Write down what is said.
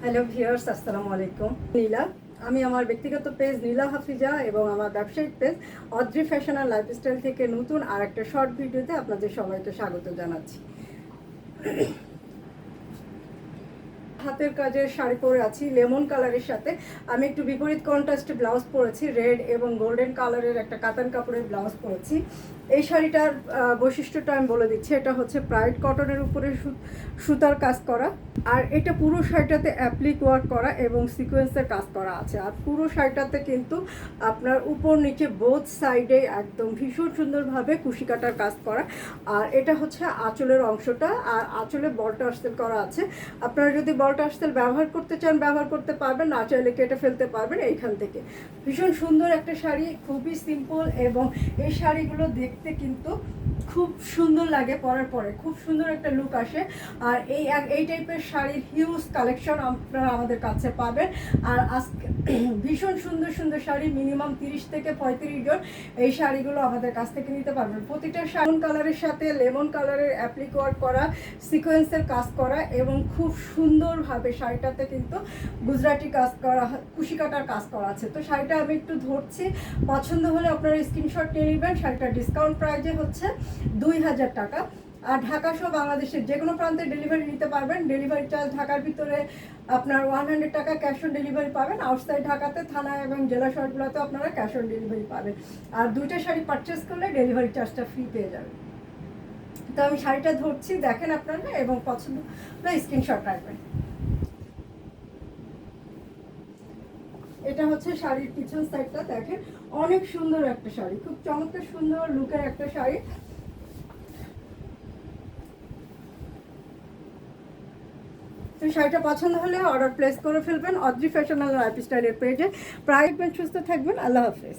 Hello viewers, আসসালামু আলাইকুম। নীলা, আমি আমার ব্যক্তিগত পেজ নীলা হাফিজা এবং আমার ব্যবসায়িক পেজ অদ্রি ফ্যাশন আর লাইফস্টাইল থেকে নতুন আর একটা শর্ট ভিডিওতে আপনাদের সবাইকে স্বাগত জানাচ্ছি। হাতের কাজের শাড়ি পরে আছি লেমন কালারের সাথে। আমি একটু বিপরীত কন্ট্রাস্টে ব্লাউজ পরেছি, রেড এবং গোল্ডেন কালারের একটা কাতান কাপড়ের ব্লাউজ পরেছি। এই শাড়িটার বৈশিষ্ট্যটা আমি বলে দিচ্ছি। এটা হচ্ছে প্রাইড কটনের উপরে সুতার কাজ করা, আর এটা পুরো শাড়িটাতে অ্যাপ্লিক ওয়ার্ক করা এবং সিকোয়েন্সের কাজ করা আছে। আর পুরো শাড়িটাতে কিন্তু আপনার উপর নিচে বোথ সাইডে একদম ভীষণ সুন্দরভাবে কুশি কাটার কাজ করা। আর এটা হচ্ছে আঁচলের অংশটা, আর আঁচলে বল টার্সেল করা আছে। আপনারা যদি বল টার্সেল ব্যবহার করতে চান ব্যবহার করতে পারবেন, না চাইলে কেটে ফেলতে পারবেন এইখান থেকে। ভীষণ সুন্দর একটা শাড়ি, খুবই সিম্পল, এবং এই শাড়িগুলো দেখতে কিন্তু খুব সুন্দর লাগে, পরার পরে খুব সুন্দর একটা লুক আসে। আর এই টাইপের শাড়ির হিউজ কালেকশন আপনারা আমাদের কাছে পাবেন। আর আজকে ভীষণ সুন্দর সুন্দর শাড়ি, মিনিমাম 30 থেকে 35 জন এই শাড়িগুলো আমাদের কাছ থেকে নিতে পারবেন। প্রতিটা শাড়ি কালারের সাথে লেমন কালারের অ্যাপ্লিক ওয়ার্ক করা, সিকোয়েন্সের কাজ করা, এবং খুব সুন্দরভাবে শাড়িটাতে কিন্তু গুজরাটি কাজ করা, কুশি কাটার কাজ করা আছে। তো শাড়িটা আমি একটু ধরছি, পছন্দ হলে আপনারা স্ক্রিনশট নিয়ে নেবেন। শাড়িটা ডিসকাউন্ট প্রাইজে হচ্ছে 2000 টাকা। আর ঢাকা সহ বাংলাদেশের যে কোনো প্রান্তে ডেলিভারি নিতে পারবেন। ডেলিভারি চার্জ ঢাকার ভিতরে আপনার 100 টাকা ক্যাশ অন ডেলিভারি পাবেন। আউটসাইড ঢাকাতে থানা এবং জেলা শহরগুলোতে আপনারা ক্যাশ অন ডেলিভারি পাবেন। আর দুইটা শাড়ি পারচেস করলে ডেলিভারি চার্জটা ফ্রি পেয়ে যাবেন। তো আমি শাড়িটা ধরছি, দেখেন আপনারা, এবং পছন্দ হলে স্ক্রিনশট রাখবেন। এটা হচ্ছে শাড়ির পিছন সাইডটা, দেখেন অনেক সুন্দর একটা শাড়ি, খুব চমৎকার সুন্দর লুকের একটা শাড়ি। তো শাড়িটা পছন্দ হলে অর্ডার প্লেস করে ফেলবেন অদ্রি ফ্যাশন আর লাইফস্টাইলের পেজে। প্রাইস সুস্থ থাকবেন, আল্লাহ হাফেজ।